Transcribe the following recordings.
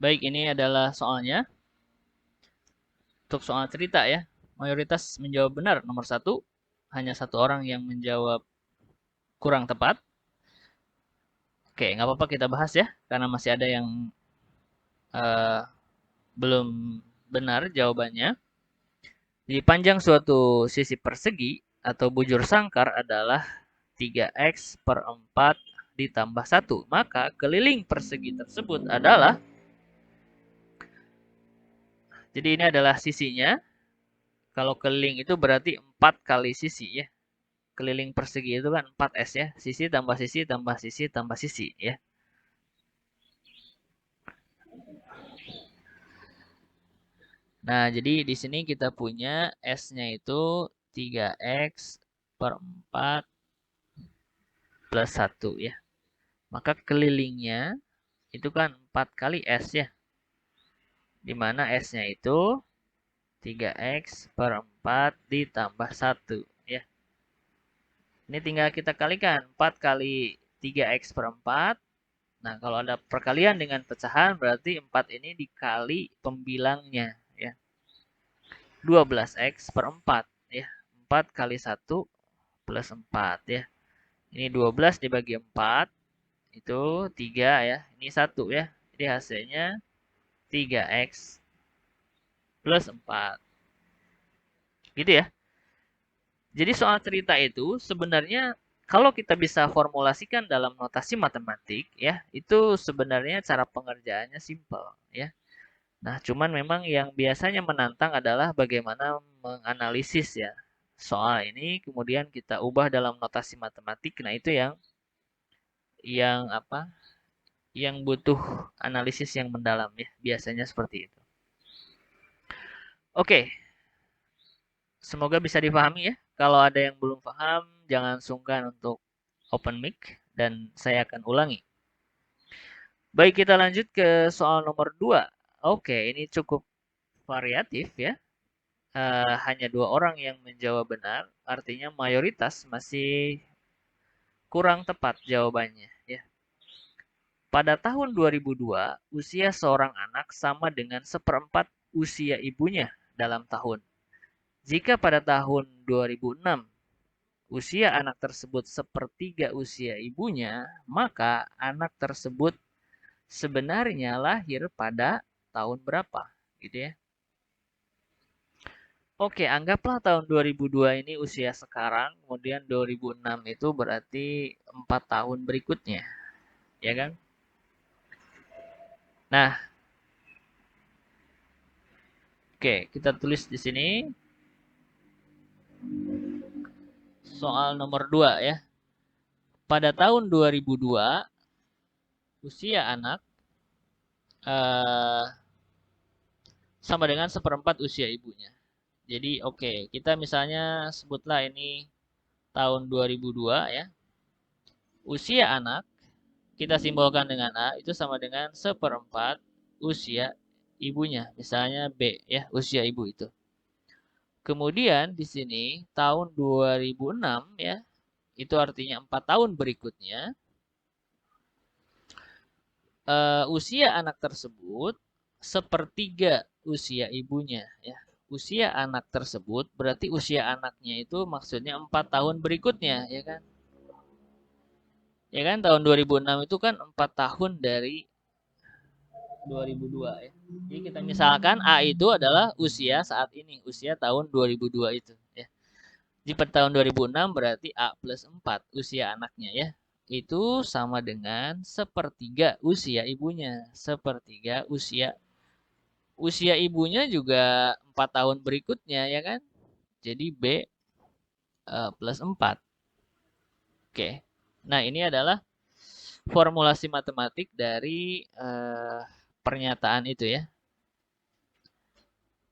Baik, ini adalah soalnya. Untuk soal cerita ya, mayoritas menjawab benar nomor satu. Hanya satu orang yang menjawab kurang tepat. Oke, nggak apa-apa kita bahas ya, karena masih ada yang eh, belum benar jawabannya. Di panjang suatu sisi persegi atau bujur sangkar adalah 3x per 4 ditambah 1. Maka keliling persegi tersebut adalah, jadi ini adalah sisinya. Kalau keliling itu berarti 4 kali sisi ya. Keliling persegi itu kan 4S ya. Sisi tambah sisi tambah sisi tambah sisi ya. Nah, jadi di sini kita punya S-nya itu 3x per 4 plus 1 ya. Maka kelilingnya itu kan 4 kali S ya. Di mana S-nya itu 3x per 4 ditambah 1 ya. Ini tinggal kita kalikan. 4 kali 3x per 4. Nah, kalau ada perkalian dengan pecahan berarti 4 ini dikali pembilangnya ya. 12x per 4 ya. 4 kali 1 plus 4 ya. Ini 12 dibagi 4 itu 3 ya. Ini 1 ya. Jadi hasilnya 3x plus 4. Gitu ya. Jadi soal cerita itu sebenarnya kalau kita bisa formulasikan dalam notasi matematik ya, itu sebenarnya cara pengerjaannya simpel ya. Nah, cuman memang yang biasanya menantang adalah bagaimana menganalisis ya soal ini kemudian kita ubah dalam notasi matematik. Nah, itu yang apa? Yang butuh analisis yang mendalam ya, biasanya seperti itu. Oke, semoga bisa dipahami ya. Kalau ada yang belum paham, jangan sungkan untuk open mic dan saya akan ulangi. Baik, kita lanjut ke soal nomor 2. Oke, ini cukup variatif ya. Hanya dua orang yang menjawab benar, artinya mayoritas masih kurang tepat jawabannya ya. Pada tahun 2002, usia seorang anak sama dengan seperempat usia ibunya dalam tahun. Jika pada tahun 2006 usia anak tersebut sepertiga usia ibunya, maka anak tersebut sebenarnya lahir pada tahun berapa? Gitu ya. Oke, anggaplah tahun 2002 ini usia sekarang, kemudian 2006 itu berarti 4 tahun berikutnya, ya kan? Nah, oke, kita tulis di sini soal nomor 2 ya. Pada tahun 2002, usia anak eh, sama dengan seperempat usia ibunya. Jadi, oke, kita misalnya sebutlah ini tahun 2002 ya. Usia anak kita simbolkan dengan A itu sama dengan seperempat usia ibunya. Misalnya B ya, usia ibu itu. Kemudian di sini tahun 2006 ya, itu artinya 4 tahun berikutnya, usia anak tersebut sepertiga usia ibunya ya. Usia anak tersebut berarti usia anaknya itu maksudnya 4 tahun berikutnya ya kan. Ya kan tahun 2006 itu kan 4 tahun dari 2002 ya. Jadi kita misalkan A itu adalah usia saat ini, usia tahun 2002 itu ya. Di tahun 2006 berarti A plus 4 usia anaknya ya. Itu sama dengan sepertiga usia ibunya. Sepertiga usia usia ibunya juga 4 tahun berikutnya ya kan. Jadi B plus 4. Oke. Nah, ini adalah formulasi matematik dari pernyataan itu ya.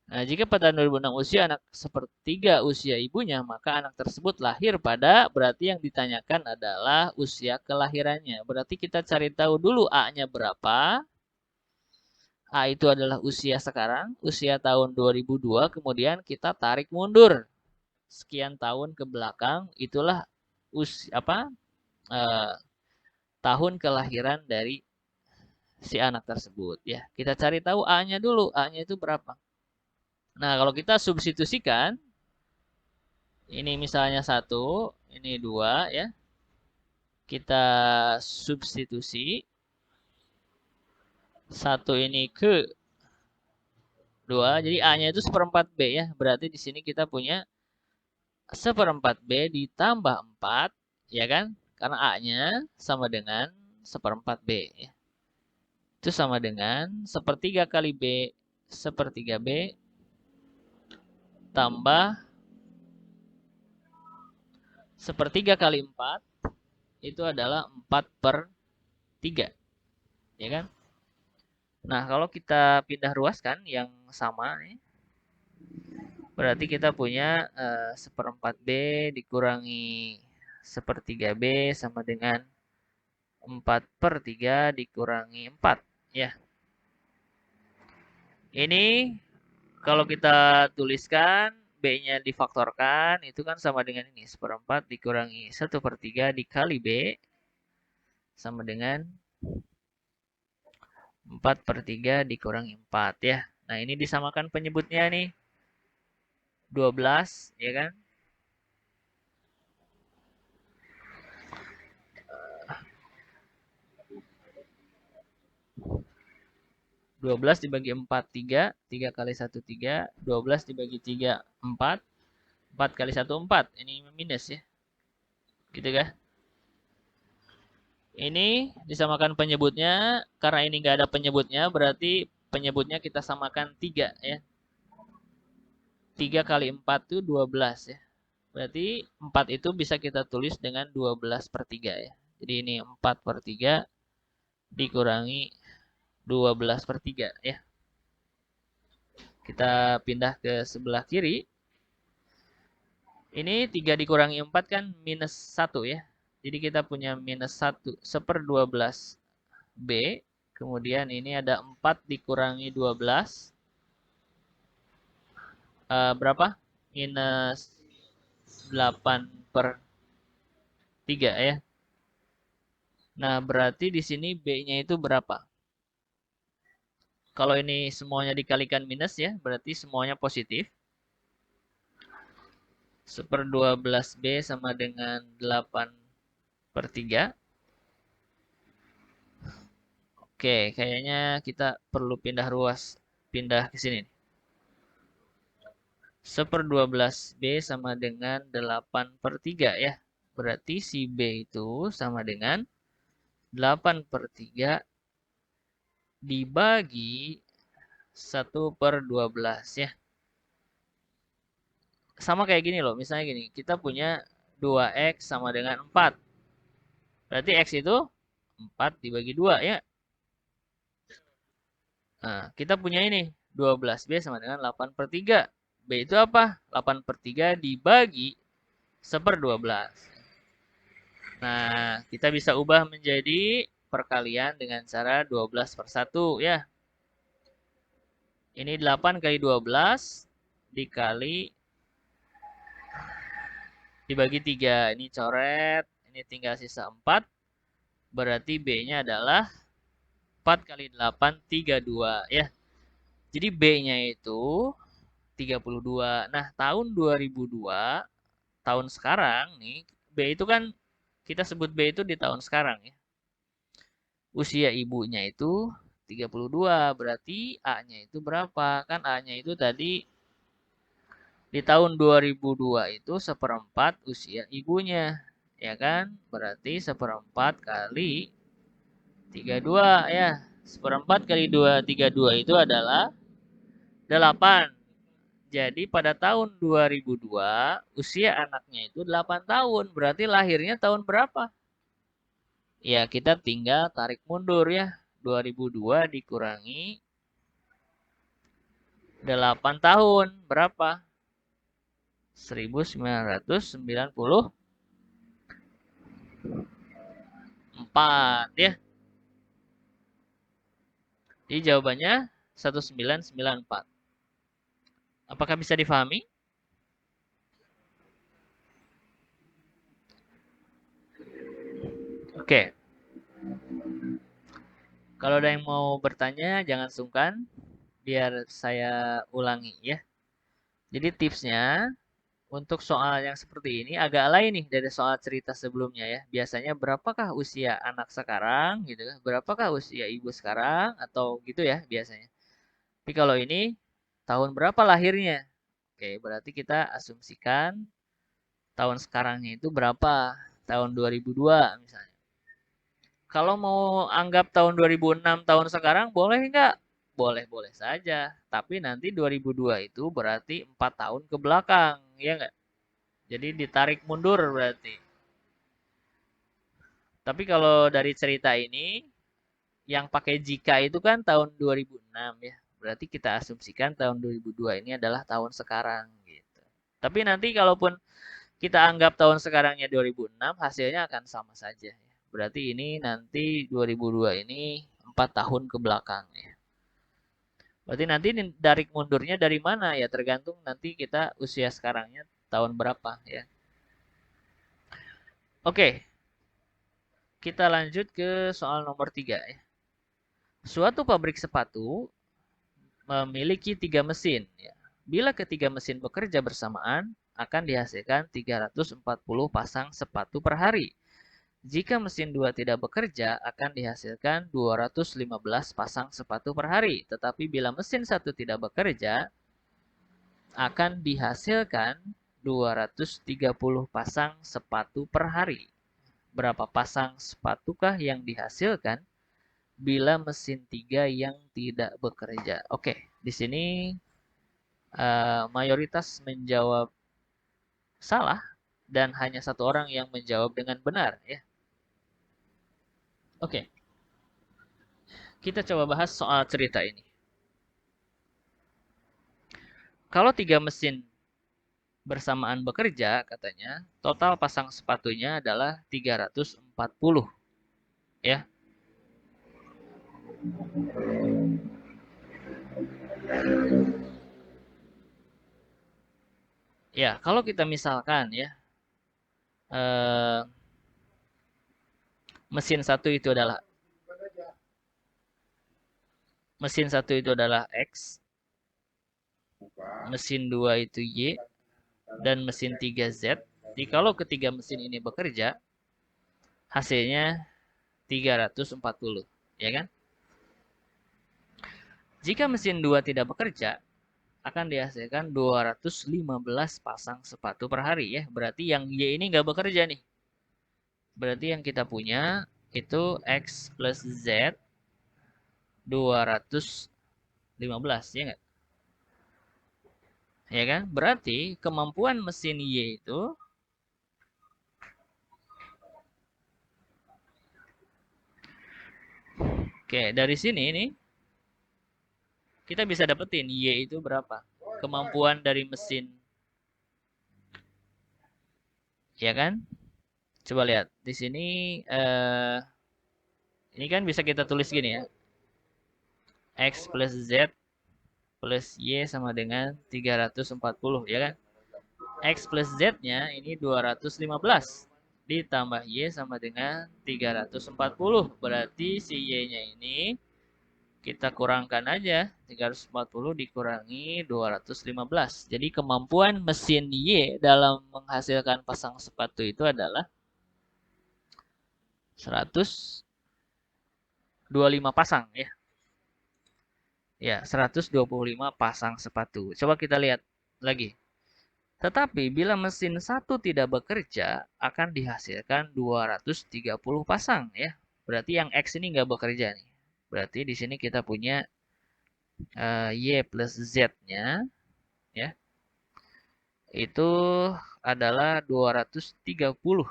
Nah, jika pada 2006 usia anak sepertiga usia ibunya, maka anak tersebut lahir pada berarti yang ditanyakan adalah usia kelahirannya. Berarti kita cari tahu dulu A-nya berapa. A itu adalah usia sekarang, usia tahun 2002, kemudian kita tarik mundur sekian tahun ke belakang, itulah apa? Eh, tahun kelahiran dari si anak tersebut ya. Kita cari tahu A-nya dulu, A-nya itu berapa. Nah, kalau kita substitusikan, ini misalnya 1, ini 2 ya. Kita substitusi 1 ini ke 2, jadi A-nya itu seperempat B ya. Berarti di sini kita punya seperempat B ditambah 4, ya kan? Karena A-nya sama dengan seperempat B. Ya. Itu sama dengan sepertiga kali B, sepertiga B, tambah sepertiga kali 4, itu adalah 4/3. Ya kan? Nah, kalau kita pindah ruaskan yang sama nih, berarti kita punya seperempat B dikurangi sepertiga B sama dengan 4/3 dikurangi 4. Ya, ini kalau kita tuliskan B-nya difaktorkan, itu kan sama dengan ini. Seperempat dikurangi 1/3 dikali B, sama dengan 4/3 dikurangi 4 ya. Nah, ini disamakan penyebutnya nih. 12, ya kan? 12 dibagi 4, 3. 3 kali 1, 3. 12 dibagi 3, 4. 4 kali 1, 4. Ini minus ya. Gitu kan? Ini disamakan penyebutnya. Karena ini nggak ada penyebutnya, berarti penyebutnya kita samakan 3 ya. 3 kali 4 itu 12 ya. Berarti 4 itu bisa kita tulis dengan 12/3 ya. Jadi ini 4/3 dikurangi 12/3 ya. Kita pindah ke sebelah kiri. Ini 3 dikurangi 4 kan minus 1 ya. Jadi kita punya minus 1 1/12 B. Kemudian ini ada 4 dikurangi 12. Berapa? Minus 8/3 ya. Nah, berarti di sini B-nya itu berapa? Kalau ini semuanya dikalikan minus ya, berarti semuanya positif. 1/12 B sama dengan 8/3. Oke, kayaknya kita perlu pindah ruas. Pindah ke sini. 1/12 B sama dengan 8/3 ya. Berarti si B itu sama dengan 8/3 dibagi 1/12 ya. Sama kayak gini loh, misalnya gini, kita punya 2X sama dengan 4. Berarti X itu 4 dibagi 2 ya. Nah, kita punya ini, 12B sama dengan 8/3. B itu apa? 8/3 dibagi 1/12. Nah, kita bisa ubah menjadi perkalian dengan cara 12/1 ya. Ini 8 kali 12 dikali dibagi 3. Ini coret, ini tinggal sisa 4. Berarti B-nya adalah 4 kali 8, 32 ya. Jadi B-nya itu 32. Nah, tahun 2002, tahun sekarang nih, B itu kan kita sebut B itu di tahun sekarang ya. Usia ibunya itu 32, berarti A-nya itu berapa? Kan A-nya itu tadi di tahun 2002 itu seperempat usia ibunya, ya kan? Berarti seperempat kali 32 ya. Seperempat kali 232 itu adalah 8. Jadi pada tahun 2002 usia anaknya itu 8 tahun. Berarti lahirnya tahun berapa? Ya, kita tinggal tarik mundur ya. 2002 dikurangi 8 tahun. Berapa? 1994 ya. Jadi jawabannya 1994. Apakah bisa difahami? Oke. Kalau ada yang mau bertanya, jangan sungkan, biar saya ulangi ya. Jadi tipsnya, untuk soal yang seperti ini agak lain nih dari soal cerita sebelumnya ya. Biasanya berapakah usia anak sekarang gitu kan? Berapakah usia ibu sekarang atau gitu ya biasanya. Tapi kalau ini tahun berapa lahirnya? Oke, berarti kita asumsikan tahun sekarangnya itu berapa? Tahun 2002 misalnya. Kalau mau anggap tahun 2006 tahun sekarang boleh nggak? Boleh-boleh saja. Tapi nanti 2002 itu berarti 4 tahun ke belakang, ya nggak? Jadi ditarik mundur berarti. Tapi kalau dari cerita ini, yang pakai jika itu kan tahun 2006 ya. Berarti kita asumsikan tahun 2002 ini adalah tahun sekarang gitu. Tapi nanti kalaupun kita anggap tahun sekarangnya 2006, hasilnya akan sama saja ya. Berarti ini nanti 2002 ini 4 tahun ke belakang ya. Berarti nanti tarik mundurnya dari mana ya, tergantung nanti kita usia sekarangnya tahun berapa ya. Oke, kita lanjut ke soal nomor 3 ya. Suatu pabrik sepatu memiliki 3 mesin. Ya. Bila ketiga mesin bekerja bersamaan, akan dihasilkan 340 pasang sepatu per hari. Jika mesin 2 tidak bekerja, akan dihasilkan 215 pasang sepatu per hari. Tetapi bila mesin 1 tidak bekerja, akan dihasilkan 230 pasang sepatu per hari. Berapa pasang sepatukah yang dihasilkan bila mesin 3 yang tidak bekerja? Oke, di sini mayoritas menjawab salah dan hanya satu orang yang menjawab dengan benar ya. Oke, kita coba bahas soal cerita ini. Kalau 3 mesin bersamaan bekerja, katanya, total pasang sepatunya adalah 340 ya. Ya, kalau kita misalkan ya, eh, mesin satu itu adalah X, mesin 2 itu Y, dan mesin 3 Z. Jadi kalau ketiga mesin ini bekerja, hasilnya 340, ya kan? Jika mesin 2 tidak bekerja, akan dihasilkan 215 pasang sepatu per hari ya. Berarti yang Y ini nggak bekerja nih. Berarti yang kita punya itu X plus Z 215 ya nggak? Ya kan? Berarti kemampuan mesin Y itu oke, dari sini nih kita bisa dapetin Y itu berapa? Kemampuan dari mesin, ya kan? Coba lihat di sini ini kan bisa kita tulis gini ya. X plus Z plus Y sama dengan 340 ya kan. X plus Z-nya ini 215 ditambah Y sama dengan 340. Berarti si Y-nya ini kita kurangkan aja. 340 dikurangi 215. Jadi kemampuan mesin Y dalam menghasilkan pasang sepatu itu adalah 125 pasang ya. Ya, 125 pasang sepatu. Coba kita lihat lagi. Tetapi bila mesin satu tidak bekerja, akan dihasilkan 230 pasang ya. Berarti yang X ini nggak bekerja nih. Berarti di sini kita punya Y plus Z-nya ya. Itu adalah 230.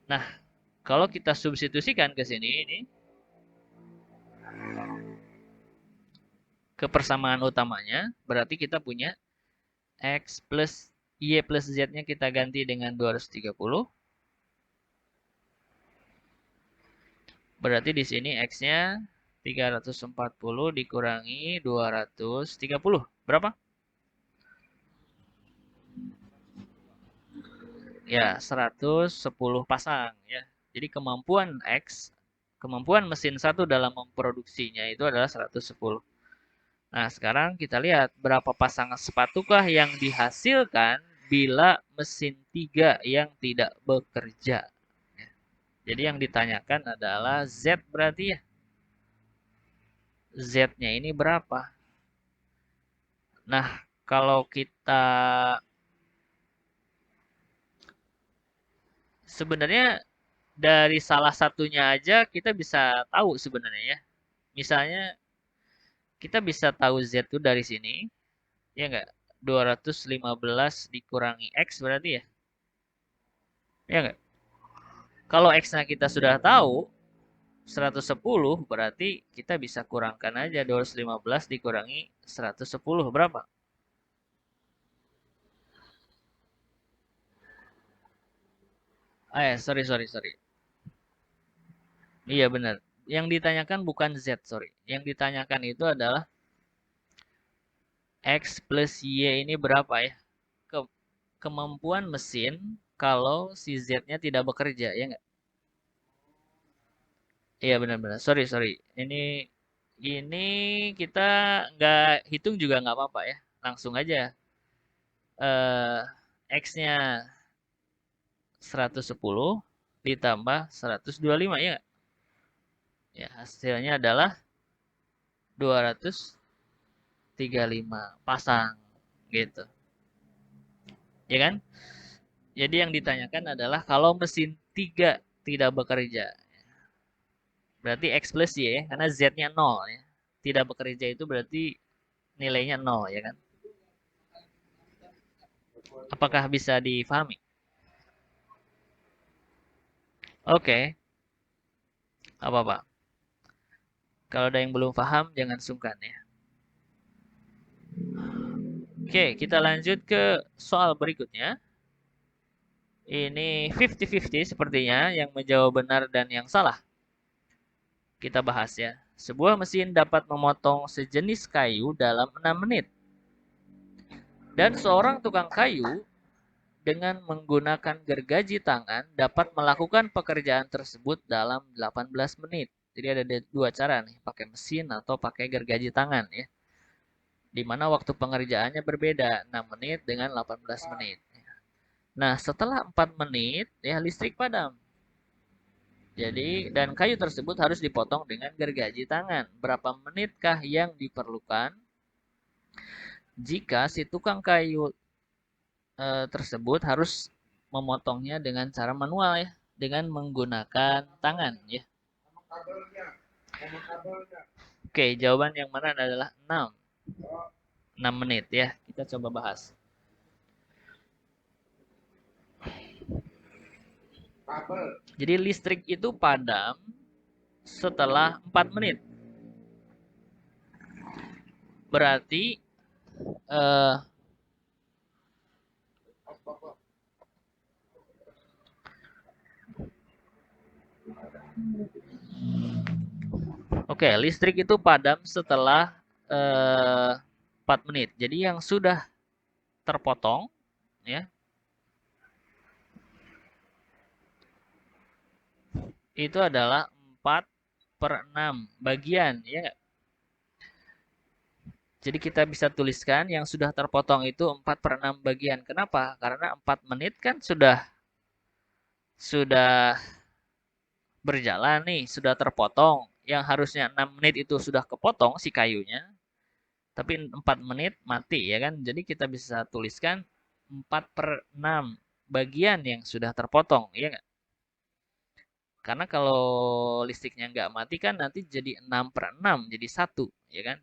Nah, kalau kita substitusikan ke sini ini ke persamaan utamanya, berarti kita punya X plus Y plus Z-nya kita ganti dengan 230. Berarti di sini X-nya 340 dikurangi 230. Berapa? ya 110 pasang ya. Jadi kemampuan mesin satu dalam memproduksinya itu adalah 110. Nah, sekarang kita lihat berapa pasang sepatukah yang dihasilkan bila mesin 3 yang tidak bekerja. Ya. Jadi yang ditanyakan adalah Z berarti ya. Z-nya ini berapa? Nah, kalau kita sebenarnya dari salah satunya aja kita bisa tahu sebenarnya ya. Misalnya kita bisa tahu Z itu dari sini, ya enggak? 215 dikurangi X berarti ya? Ya enggak? Kalau X-nya kita sudah tahu, 110 berarti kita bisa kurangkan aja 215 dikurangi 110 berapa? Sorry. Iya benar. Yang ditanyakan bukan Z, sorry. Yang ditanyakan itu adalah X plus Y ini berapa ya? Kemampuan mesin kalau si Z-nya tidak bekerja, ya nggak? Iya benar-benar. Sorry. Ini kita nggak hitung juga nggak apa-apa ya. Langsung aja. Eh, X-nya 110 ditambah 125 ya nggak? Ya, hasilnya adalah 235 pasang gitu. Ya kan? Jadi yang ditanyakan adalah kalau mesin 3 tidak bekerja. Berarti X plus Y ya, karena Z-nya 0 ya. Tidak bekerja itu berarti nilainya 0 ya kan. Apakah bisa difahami? Oke, apa-apa. Kalau ada yang belum paham, jangan sungkan ya. Oke, kita lanjut ke soal berikutnya. Ini 50-50 sepertinya, yang menjawab benar dan yang salah. Kita bahas ya. Sebuah mesin dapat memotong sejenis kayu dalam 6 menit. Dan seorang tukang kayu dengan menggunakan gergaji tangan dapat melakukan pekerjaan tersebut dalam 18 menit. Jadi ada dua cara nih, pakai mesin atau pakai gergaji tangan ya. Di mana waktu pengerjaannya berbeda, 6 menit dengan 18 menit. Nah, setelah 4 menit ya listrik padam. Jadi, dan kayu tersebut harus dipotong dengan gergaji tangan. Berapa menitkah yang diperlukan jika si tukang kayu tersebut harus memotongnya dengan cara manual ya, dengan menggunakan tangan ya. Oke, jawaban yang mana adalah 6. 6 menit ya. Kita coba bahas. Jadi listrik itu padam setelah 4 menit. Berarti Oke, listrik itu padam setelah 4 menit. Jadi yang sudah terpotong ya itu adalah 4/6 bagian ya nggak? Jadi kita bisa tuliskan yang sudah terpotong itu 4/6 bagian. Kenapa? Karena 4 menit kan sudah berjalan nih, sudah terpotong. Yang harusnya 6 menit itu sudah kepotong si kayunya, tapi 4 menit mati ya kan. Jadi kita bisa tuliskan 4/6 bagian yang sudah terpotong, ya nggak? Karena kalau listriknya nggak mati kan nanti jadi 6/6, jadi 1, ya kan?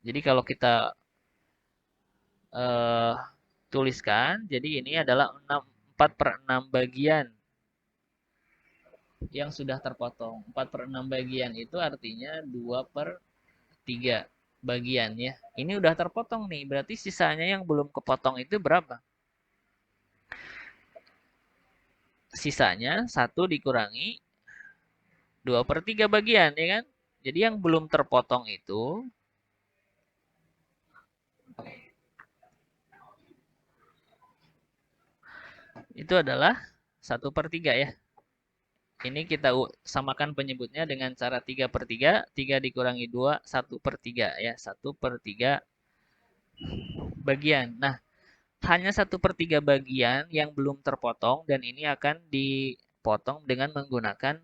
Jadi kalau kita eh, tuliskan, jadi ini adalah 4/6 bagian yang sudah terpotong. 4/6 bagian itu artinya 2/3 bagian ya. Ini udah terpotong nih, berarti sisanya yang belum kepotong itu berapa? Sisanya 1 dikurangi 2/3 bagian, ya kan? Jadi yang belum terpotong itu itu adalah 1/3 ya. Ini kita samakan penyebutnya dengan cara 3/3. 3 dikurangi 2, 1/3 ya. 1/3 bagian. Nah, hanya 1/3 bagian yang belum terpotong dan ini akan dipotong dengan menggunakan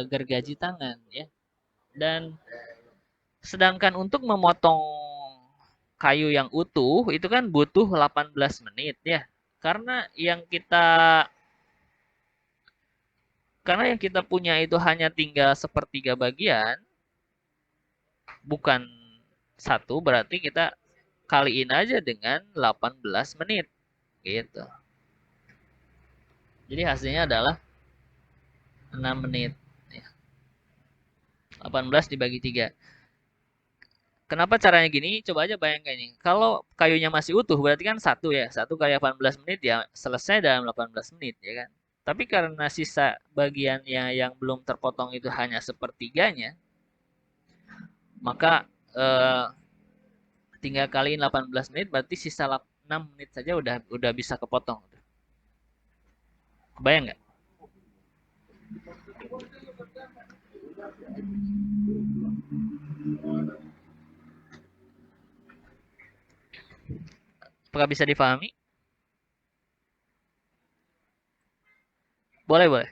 gergaji tangan ya. Dan sedangkan untuk memotong kayu yang utuh itu kan butuh 18 menit ya. Karena yang kita punya itu hanya tinggal 1/3 bagian, bukan satu, berarti kita kaliin aja dengan 18 menit gitu. Jadi hasilnya adalah 6 menit ya. 18 dibagi 3. Kenapa caranya gini? Coba aja bayangkan nih. Kalau kayunya masih utuh berarti kan satu ya. 1 kali 18 menit ya selesai dalam 18 menit ya kan. Tapi karena sisa bagiannya yang belum terpotong itu hanya 1/3-nya, maka tinggal kaliin 18 menit berarti sisa 6 menit saja udah bisa kepotong. Kebayang nggak? Apakah bisa difahami? Boleh, boleh.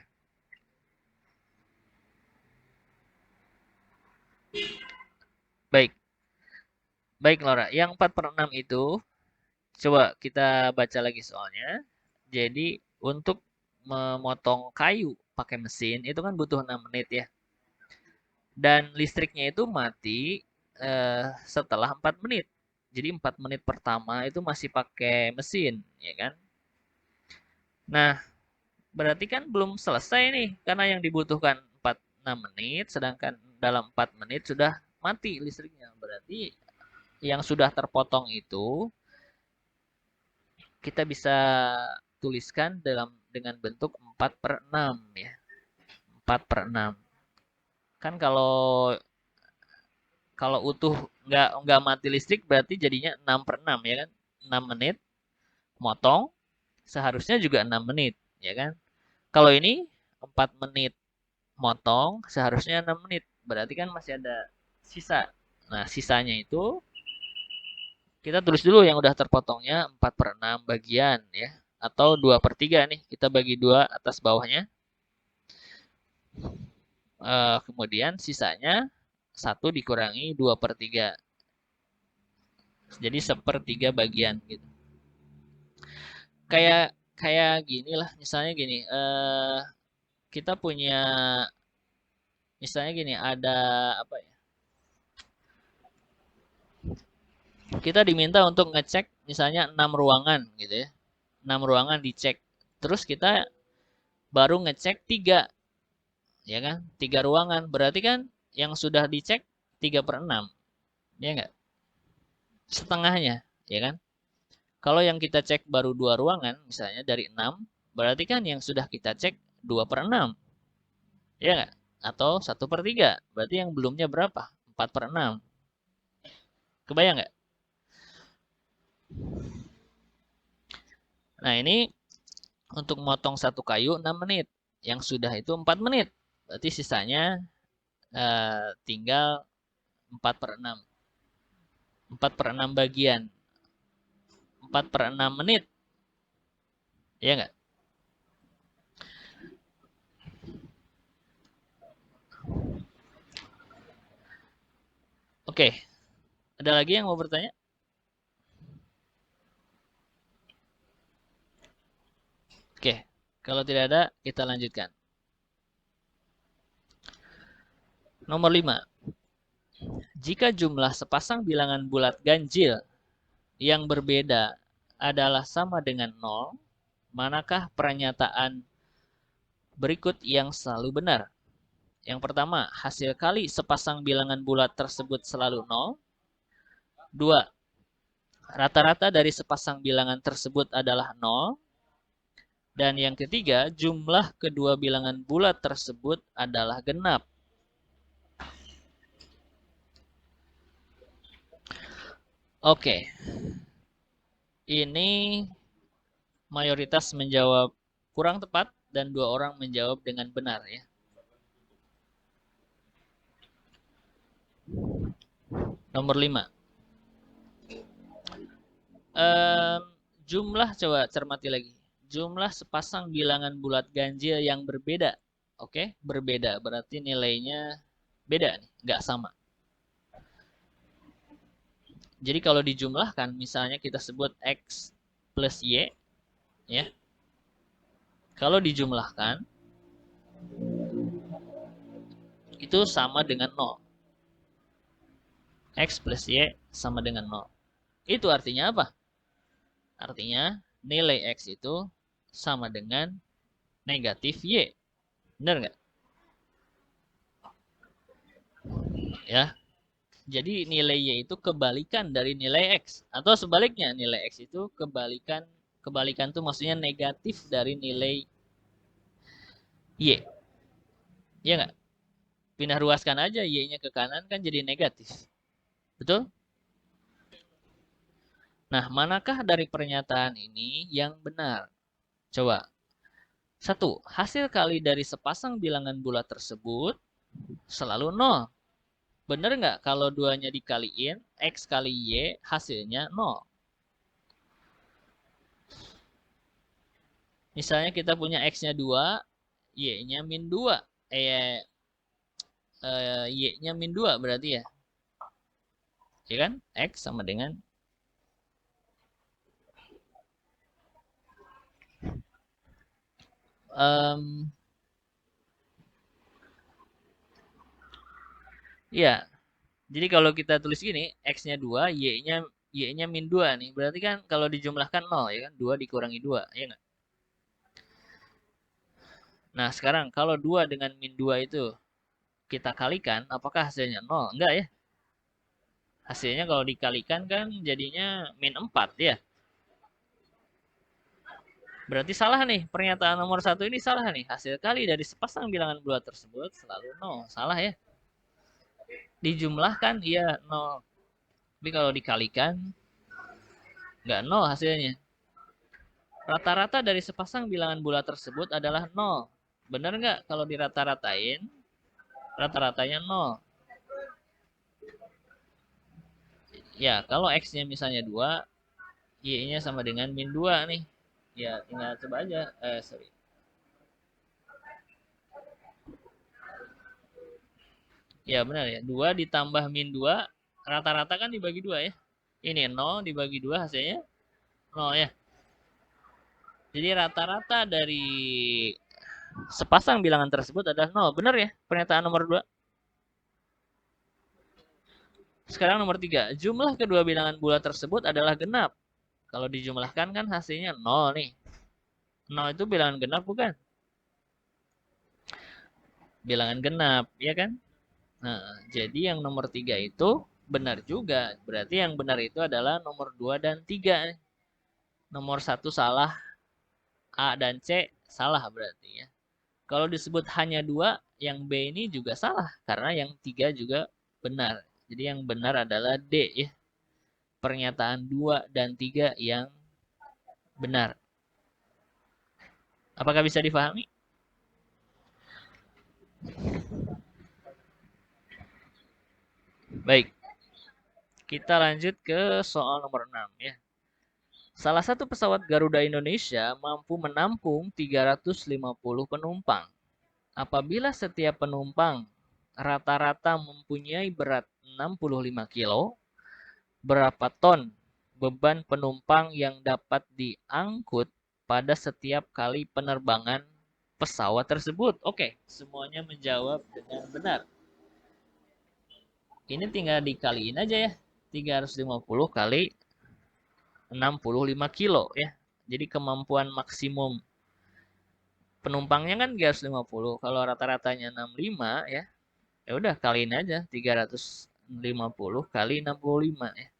Baik. Baik, Laura. Yang 4/6 itu, coba kita baca lagi soalnya. Jadi, untuk memotong kayu pakai mesin, itu kan butuh 6 menit ya. Dan listriknya itu mati setelah 4 menit. Jadi, 4 menit pertama itu masih pakai mesin, ya kan? Nah, berarti kan belum selesai nih, karena yang dibutuhkan 6 menit, sedangkan dalam 4 menit sudah mati listriknya. Berarti yang sudah terpotong itu kita bisa tuliskan dengan bentuk 4/6 ya. 4/6. Kan kalau kalau utuh nggak mati listrik berarti jadinya 6/6 ya kan. 6 menit motong seharusnya juga 6 menit ya kan. Kalau ini 4 menit motong seharusnya 6 menit. Berarti kan masih ada sisa. Nah, sisanya itu kita tulis dulu yang udah terpotongnya 4/6 bagian ya. Atau 2/3 nih. Kita bagi 2 atas bawahnya. Kemudian sisanya 1 dikurangi 2/3. Jadi 1/3 bagian gitu. Kayak kayak gini lah, misalnya gini, kita punya misalnya gini, ada apa ya? Kita diminta untuk ngecek misalnya 6 ruangan gitu ya. 6 ruangan dicek. Terus kita baru ngecek 3 ya kan? 3 ruangan. Berarti kan yang sudah dicek 3/6. Ya enggak? Setengahnya, ya kan? Kalau yang kita cek baru 2 ruangan, misalnya dari 6, berarti kan yang sudah kita cek 2/6. Ya nggak? Atau 1/3. Berarti yang belumnya berapa? 4/6. Kebayang nggak? Nah, ini untuk motong satu kayu 6 menit. Yang sudah itu 4 menit. Berarti sisanya tinggal 4/6. 4/6 bagian. 4/6 menit. Ya nggak? Oke. Ada lagi yang mau bertanya? Oke. Kalau tidak ada, kita lanjutkan. Nomor 5. Jika jumlah sepasang bilangan bulat ganjil yang berbeda adalah sama dengan 0, manakah pernyataan berikut yang selalu benar? Yang pertama, hasil kali sepasang bilangan bulat tersebut selalu 0. 2. Rata-rata dari sepasang bilangan tersebut adalah 0. Dan yang ketiga, jumlah kedua bilangan bulat tersebut adalah genap. Oke. Ini mayoritas menjawab kurang tepat dan 2 orang menjawab dengan benar ya. Nomor 5. Jumlah, coba cermati lagi. Jumlah sepasang bilangan bulat ganjil yang berbeda. Oke, berbeda berarti nilainya beda nih, nggak sama. Jadi kalau dijumlahkan, misalnya kita sebut X plus Y, ya. Kalau dijumlahkan, itu sama dengan 0. X plus Y sama dengan 0. Itu artinya apa? Artinya nilai X itu sama dengan negatif Y. Benar nggak? Ya. Jadi nilai Y itu kebalikan dari nilai X. Atau sebaliknya, nilai X itu kebalikan tuh maksudnya negatif dari nilai Y. Iya nggak? Pindah ruaskan aja Y-nya ke kanan kan jadi negatif. Betul? Nah, manakah dari pernyataan ini yang benar? Coba. 1. Hasil kali dari sepasang bilangan bulat tersebut selalu 0. Benar nggak kalau duanya dikaliin, X kali Y hasilnya 0? Misalnya kita punya X-nya 2, Y-nya min 2. Y-nya min 2 berarti ya. Ya kan? X sama dengan ya. Jadi kalau kita tulis gini, X-nya 2, Y-nya min 2 nih. Berarti kan kalau dijumlahkan 0 ya kan? 2 dikurangi 2, ya nggak? Nah, sekarang kalau 2 dengan min 2 itu kita kalikan, apakah hasilnya 0? Enggak ya. Hasilnya kalau dikalikan kan jadinya min 4 ya. Berarti salah nih. Pernyataan nomor 1 ini salah nih. Hasil kali dari sepasang bilangan bulat tersebut selalu 0. Salah ya. Dijumlahkan iya 0. Tapi kalau dikalikan nggak 0 hasilnya. Rata-rata dari sepasang bilangan bulat tersebut adalah 0. Benar nggak kalau dirata-ratain? Rata-ratanya 0. Ya, kalau X-nya misalnya 2, Y-nya sama dengan min 2 nih. Ya, tinggal coba aja. Sorry. Ya, benar ya. 2 ditambah min 2, rata-rata kan dibagi 2 ya. Ini 0 dibagi 2 hasilnya 0 ya. Jadi rata-rata dari sepasang bilangan tersebut adalah 0. Benar ya pernyataan nomor 2? Sekarang nomor 3. Jumlah kedua bilangan bulat tersebut adalah genap. Kalau dijumlahkan kan hasilnya 0 nih. 0 itu bilangan genap bukan? Bilangan genap, ya kan? Nah, jadi yang nomor 3 itu benar juga. Berarti yang benar itu adalah nomor 2 dan 3. Nomor 1 salah, A dan C salah berarti ya. Kalau disebut hanya 2, yang B ini juga salah. Karena yang 3 juga benar. Jadi yang benar adalah D ya. Pernyataan 2 dan 3 yang benar. Apakah bisa difahami? Baik. Kita lanjut ke soal nomor 6 ya. Salah satu pesawat Garuda Indonesia mampu menampung 350 penumpang. Apabila setiap penumpang rata-rata mempunyai berat 65 kilo, berapa ton beban penumpang yang dapat diangkut pada setiap kali penerbangan pesawat tersebut? Oke, semuanya menjawab dengan benar. Ini tinggal dikaliin aja ya. 350 kali 65 kilo ya. Jadi kemampuan maksimum penumpangnya kan 350. Kalau rata-ratanya 65 ya. Ya udah kaliin aja 350 kali 65 ya.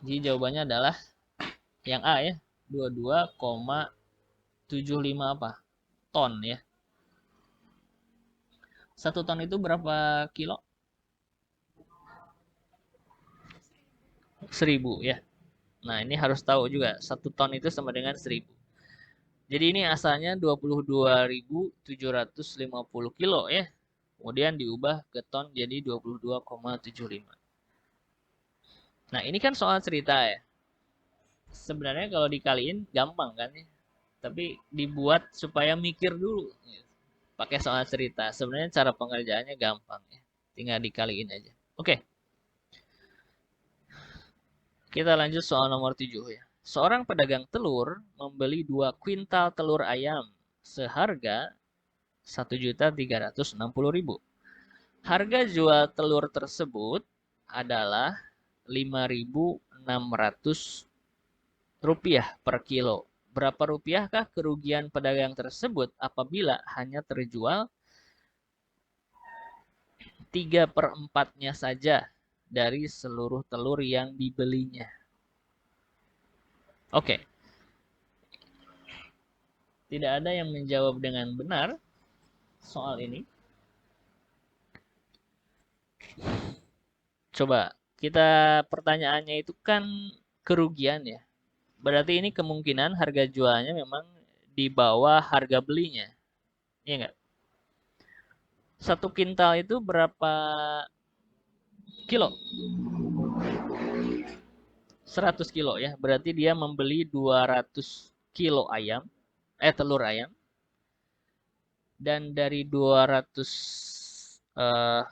Jadi jawabannya adalah yang A ya. 22,75 apa? Ton ya. 1 ton itu berapa kilo? 1000 ya. Nah, ini harus tahu juga, 1 ton itu sama dengan 1000. Jadi ini asalnya 22.750 kilo ya. Kemudian diubah ke ton jadi 22,75. Nah, ini kan soal cerita ya. Sebenarnya kalau dikaliin gampang kan ya. Tapi dibuat supaya mikir dulu. Pakai soal cerita. Sebenarnya cara pengerjaannya gampang ya. Tinggal dikaliin aja. Oke. Kita lanjut soal nomor 7 ya. Seorang pedagang telur membeli 2 kuintal telur ayam seharga 1.360.000. Harga jual telur tersebut adalah 5.600 rupiah per kilo. Berapa rupiahkah kerugian pedagang tersebut apabila hanya terjual 3/4-nya saja dari seluruh telur yang dibelinya? Oke, tidak ada yang menjawab dengan benar soal ini. Coba, kita pertanyaannya itu kan kerugian ya. Berarti ini kemungkinan harga jualnya memang di bawah harga belinya. Iya nggak? 1 kintal itu berapa kilo? 100 kilo ya. Berarti dia membeli 200 kilo ayam, telur ayam. Dan dari 200 eh,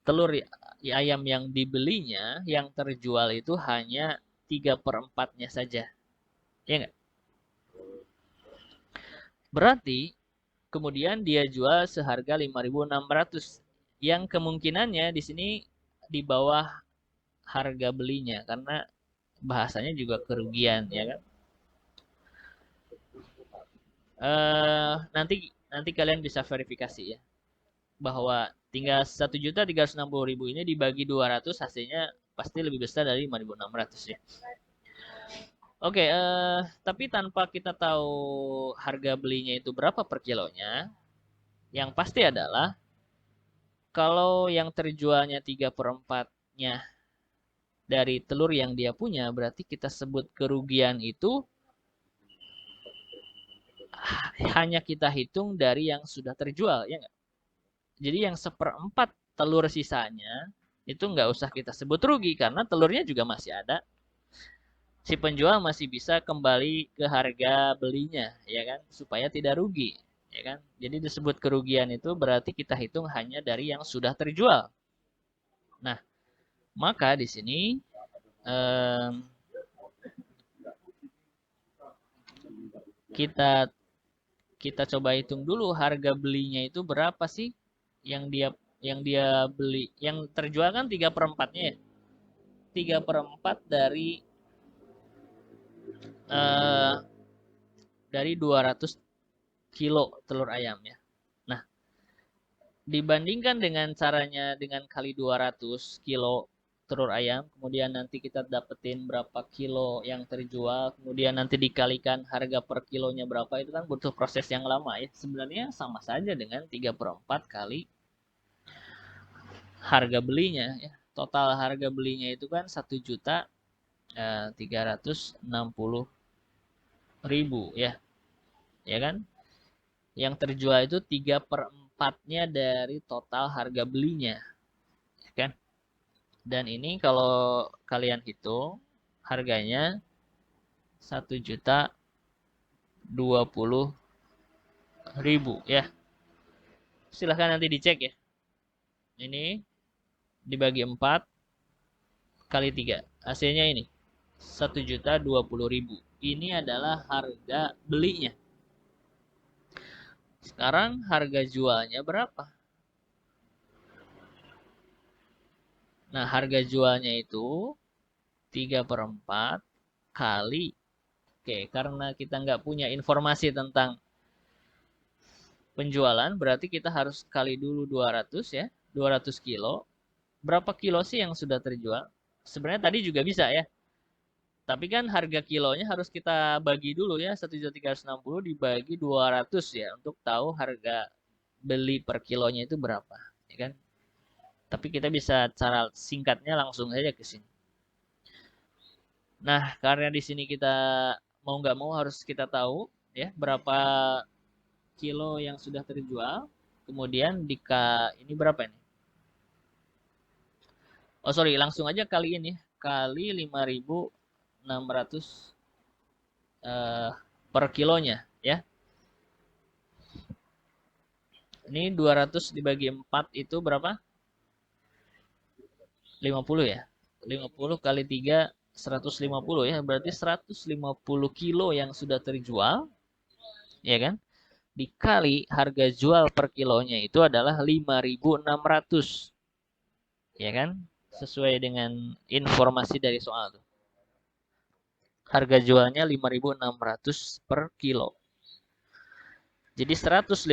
telur ayam yang dibelinya, yang terjual itu hanya 3/4-nya saja. Ya nggak? Berarti kemudian dia jual seharga 5.600 yang kemungkinannya di sini di bawah harga belinya karena bahasanya juga kerugian ya kan. Nanti kalian bisa verifikasi ya bahwa tinggal 1.360.000 ini dibagi 200 hasilnya pasti lebih besar dari 5.600 ya. Oke, tapi tanpa kita tahu harga belinya itu berapa per kilonya, yang pasti adalah kalau yang terjualnya 3/4-nya dari telur yang dia punya, berarti kita sebut kerugian itu hanya kita hitung dari yang sudah terjual, ya nggak? Jadi yang 1/4 telur sisanya itu nggak usah kita sebut rugi karena telurnya juga masih ada. Si penjual masih bisa kembali ke harga belinya, ya kan? Supaya tidak rugi, ya kan? Jadi disebut kerugian itu berarti kita hitung hanya dari yang sudah terjual. Nah, maka di sini kita kita coba hitung dulu harga belinya itu berapa sih yang dia beli. Yang terjual kan 3/4-nya ya. 3/4 eh, dari 200 kilo telur ayam ya. Nah, dibandingkan dengan caranya dengan kali 200 kilo telur ayam, kemudian nanti kita dapetin berapa kilo yang terjual, kemudian nanti dikalikan harga per kilonya berapa, itu kan butuh proses yang lama ya. Sebenarnya sama saja dengan 3/4 kali harga belinya ya. Total harga belinya itu kan 1.360.000 ya. Ya kan? Yang terjual itu 3/4-nya dari total harga belinya. Ya kan? Dan ini kalau kalian hitung harganya 1.020.000 ya. Silahkan nanti dicek ya. Ini dibagi 4 kali 3. Hasilnya ini 1.020.000. Ini adalah harga belinya. Sekarang harga jualnya berapa? Nah, harga jualnya itu 3/4 kali. Oke, karena kita nggak punya informasi tentang penjualan, berarti kita harus kali dulu 200 ya. 200 kilo. Berapa kilo sih yang sudah terjual? Sebenarnya tadi juga bisa ya. Tapi kan harga kilonya harus kita bagi dulu ya. 1.360 dibagi 200 ya. Untuk tahu harga beli per kilonya itu berapa. Ya kan? Tapi kita bisa cara singkatnya langsung saja ke sini. Nah, karena di sini kita mau nggak mau harus kita tahu ya berapa kilo yang sudah terjual. Kemudian ini berapa ini? Oh sorry, langsung aja kali ini kali 5.600 per kilonya ya. Ini 200 dibagi 4 itu berapa? 50 ya. 50 kali 3 150 ya. Berarti 150 kilo yang sudah terjual ya kan? Dikali harga jual per kilonya itu adalah 5.600 ya kan? Sesuai dengan informasi dari soal tuh. Harga jualnya 5.600 per kilo. Jadi 150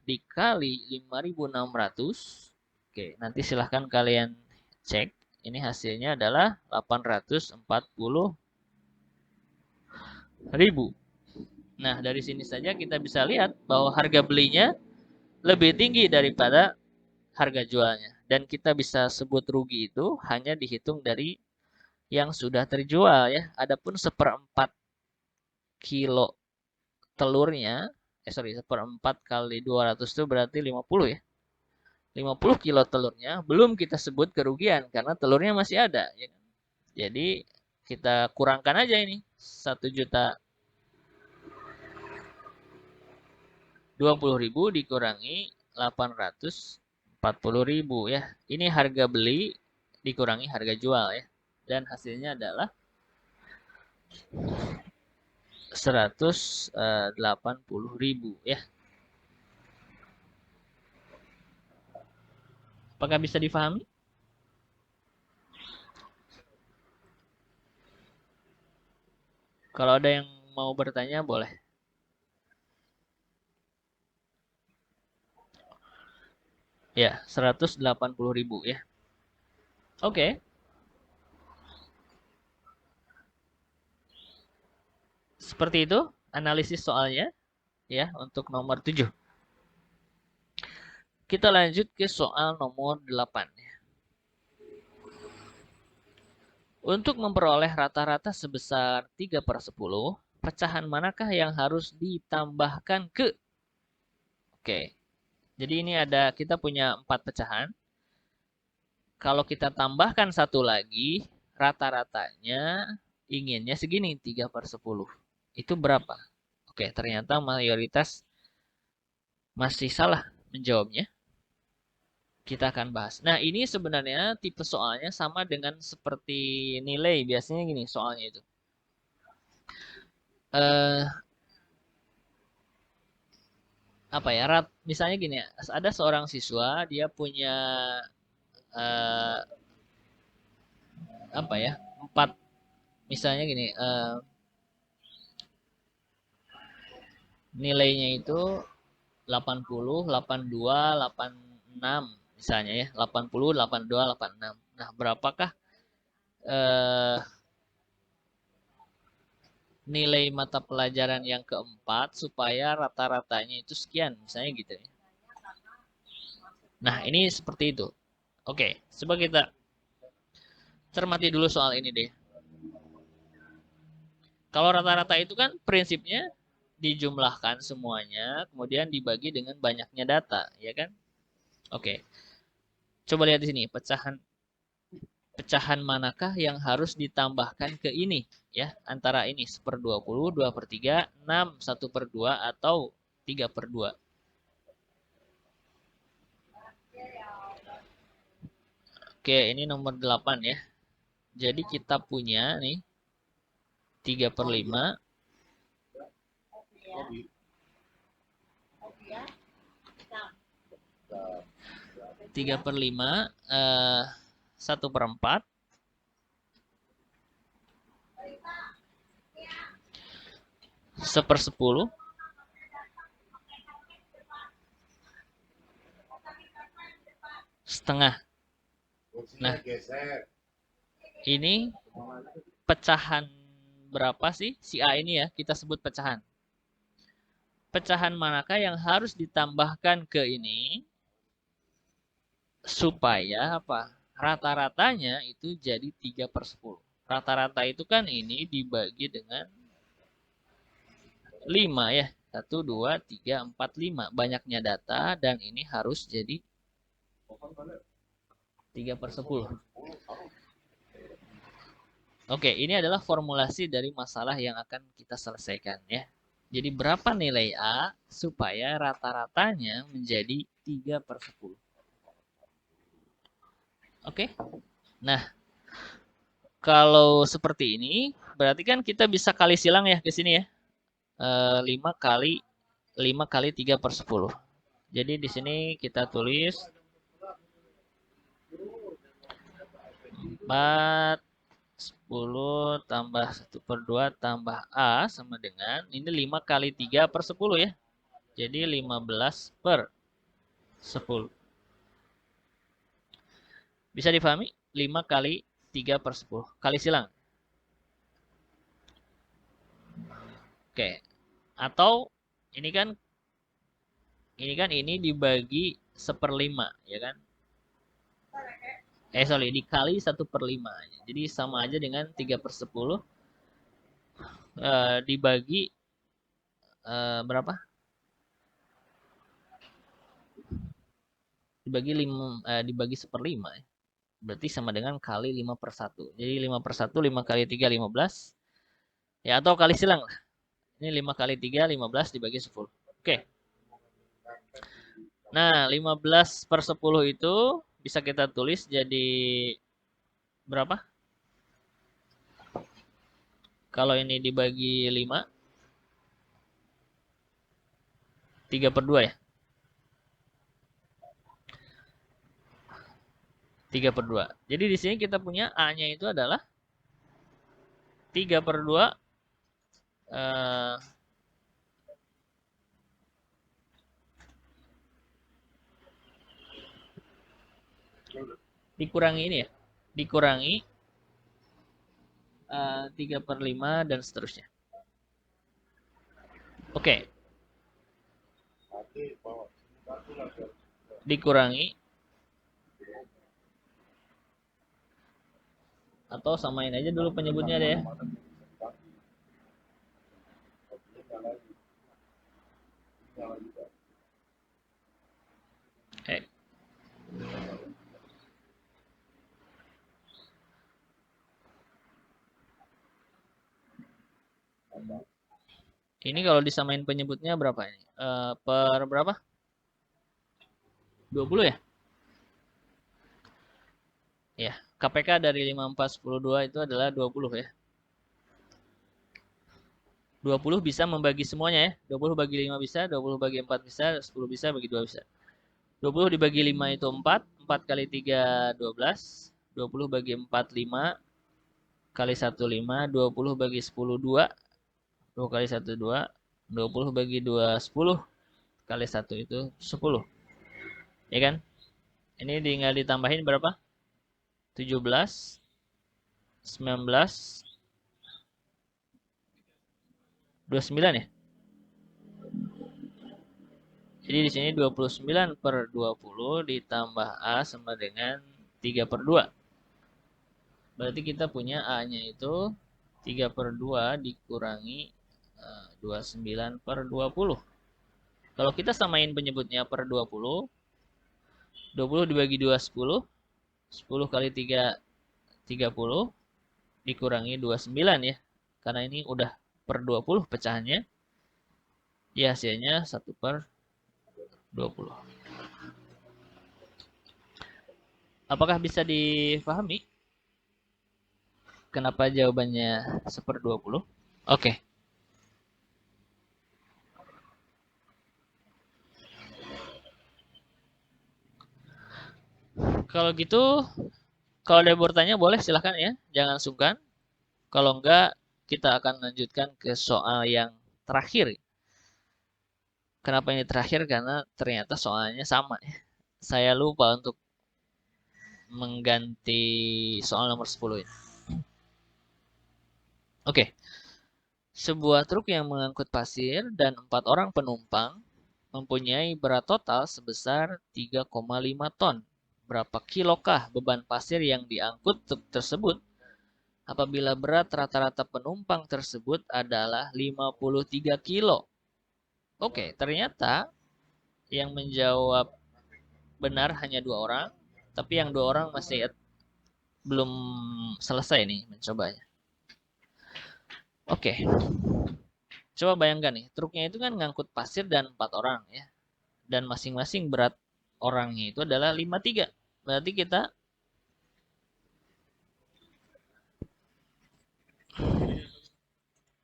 dikali 5.600. Oke, nanti silahkan kalian cek. Ini hasilnya adalah 840.000. Nah, dari sini saja kita bisa lihat bahwa harga belinya lebih tinggi daripada harga jualnya. Dan kita bisa sebut rugi itu hanya dihitung dari yang sudah terjual ya. Adapun seperempat kilo telurnya, seperempat kali 200 itu berarti 50 ya. 50 kilo telurnya belum kita sebut kerugian karena telurnya masih ada. Ya kan? Jadi kita kurangkan aja ini 1.020.000 dikurangi 840.000 ya. Ini harga beli dikurangi harga jual ya. Dan hasilnya adalah 180.000 ya. Apakah bisa difahami? Kalau ada yang mau bertanya boleh. Ya, 180.000 ya. Oke. Seperti itu analisis soalnya ya untuk nomor 7. Kita lanjut ke soal nomor 8 ya. Untuk memperoleh rata-rata sebesar 3/10, pecahan manakah yang harus ditambahkan ke? Oke. Jadi ini kita punya 4 pecahan. Kalau kita tambahkan satu lagi, rata-ratanya inginnya segini, 3/10. Itu berapa? Oke, ternyata mayoritas masih salah menjawabnya. Kita akan bahas. Nah, ini sebenarnya tipe soalnya sama dengan seperti nilai. Biasanya gini soalnya itu. Apa ya, misalnya gini ya, ada seorang siswa, dia punya eh, apa ya, 4, misalnya gini, nilainya itu 80, 82, 86 misalnya ya, 80, 82, 86. Nah, berapakah eh, nilai mata pelajaran yang keempat supaya rata-ratanya itu sekian, misalnya gitu ya. Nah, ini seperti itu. Oke, coba kita cermati dulu soal ini deh. Kalau rata-rata itu kan prinsipnya dijumlahkan semuanya, kemudian dibagi dengan banyaknya data, ya kan? Oke. Coba lihat di sini, pecahan manakah yang harus ditambahkan ke ini, ya? Antara ini 1/20, 2/3, 6, 1/2 atau 3/2. Oke, ini nomor 8 ya. Jadi kita punya nih 3/5. 3/5, 1/4, 1/10, setengah. Nah, ini pecahan berapa sih si A ini ya? Kita sebut pecahan. Pecahan manakah yang harus ditambahkan ke ini supaya apa? Rata-ratanya itu jadi 3/10. Rata-rata itu kan ini dibagi dengan 5 ya. 1, 2, 3, 4, 5. Banyaknya data dan ini harus jadi 3/10. Oke, ini adalah formulasi dari masalah yang akan kita selesaikan ya. Jadi berapa nilai A supaya rata-ratanya menjadi 3/10. Oke. Nah, kalau seperti ini, berarti kan kita bisa kali silang ya ke sini ya. 5 kali 3/10. Jadi di sini kita tulis 4, 10 tambah 1/2 tambah A sama dengan, ini 5 kali 3/10 ya. Jadi 15/10. Bisa difahami? 5 kali 3/10. Kali silang. Oke. Atau ini dibagi 1/5 ya kan? Dikali 1/5. Jadi sama aja dengan 3/10 dibagi berapa? Dibagi 1/5 ya. Berarti sama dengan kali 5/1. Jadi 5/1, 5 kali 3, 15. Ya, atau kali silang lah. Ini 5 kali 3, 15 dibagi 10. Oke. Nah, 15/10 itu bisa kita tulis jadi berapa? Kalau ini dibagi 5, 3/2 ya. 3/2. Jadi di sini kita punya A-nya itu adalah 3/2 dikurangi ini ya. Dikurangi 3/5 dan seterusnya. Oke. Dikurangi atau samain aja dulu penyebutnya deh ya. Ini kalau disamain penyebutnya berapa ini? Per berapa? 20 ya? Ya, KPK dari 5, 4, 10, 2 itu adalah 20 ya. 20 bisa membagi semuanya ya. 20 bagi 5 bisa, 20 bagi 4 bisa, 10 bisa, bagi 2 bisa. 20 dibagi 5 itu 4. 4 kali 3, 12. 20 bagi 4, 5. Kali 1, 5. 20 bagi 10, 2. 2 kali 1, 2. 20 bagi 2, 10. Kali 1 itu 10. Ya kan? Ini tinggal ditambahin berapa? 17, 19, 29 ya. Jadi di sini 29/20 ditambah A sama dengan 3/2. Berarti kita punya A-nya itu 3/2 dikurangi 29/20. Kalau kita samain penyebutnya per 20, 20 dibagi 2, 10. 10 kali 3, 30. Dikurangi 29 ya. Karena ini udah per 20 pecahannya. Ya, hasilnya 1/20. Apakah bisa difahami? Kenapa jawabannya 1/20? Oke. Kalau gitu, kalau ada yang bertanya boleh silahkan ya. Jangan sungkan. Kalau enggak, kita akan lanjutkan ke soal yang terakhir. Kenapa ini terakhir? Karena ternyata soalnya sama ya. Saya lupa untuk mengganti soal nomor 10 ini. Oke. Sebuah truk yang mengangkut pasir dan 4 orang penumpang mempunyai berat total sebesar 3,5 ton. Berapa kilokah beban pasir yang diangkut truk tersebut? apabila berat rata-rata penumpang tersebut adalah 53 kilo. Oke, ternyata yang menjawab benar hanya 2 orang, tapi yang 2 orang masih belum selesai nih mencobanya. Oke, coba bayangkan nih, truknya itu kan ngangkut pasir dan 4 orang ya. Dan masing-masing berat orangnya itu adalah 53. Berarti kita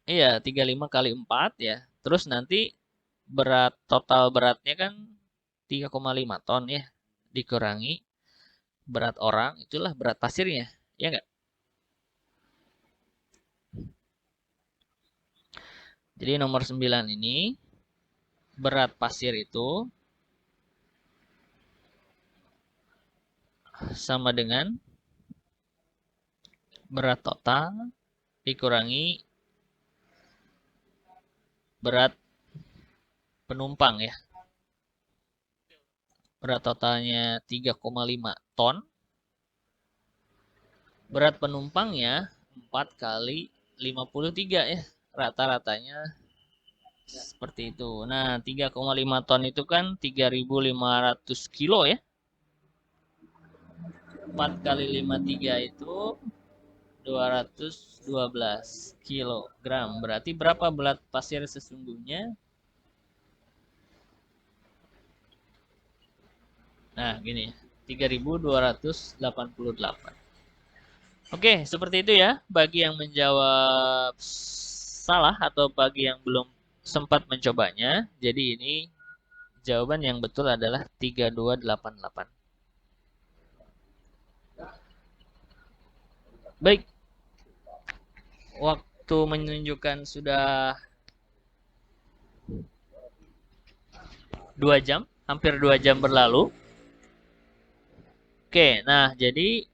iya 35 kali 4 ya. Terus nanti total beratnya kan 3,5 ton ya. Dikurangi berat orang, itulah berat pasirnya. Ya enggak? Jadi nomor 9 ini berat pasir itu sama dengan berat total dikurangi berat penumpang ya. Berat totalnya 3,5 ton. Berat penumpangnya 4 kali 53 ya. Rata-ratanya seperti itu. Nah, 3,5 ton itu kan 3.500 kilo ya. 4 kali 53 itu 212 kilogram. Berarti berapa berat pasir sesungguhnya? Nah, gini, 3.288. Oke, seperti itu ya. Bagi yang menjawab salah atau bagi yang belum sempat mencobanya, jadi ini jawaban yang betul adalah 3288. Baik, waktu menunjukkan sudah 2 jam, hampir 2 jam berlalu. Oke, nah jadi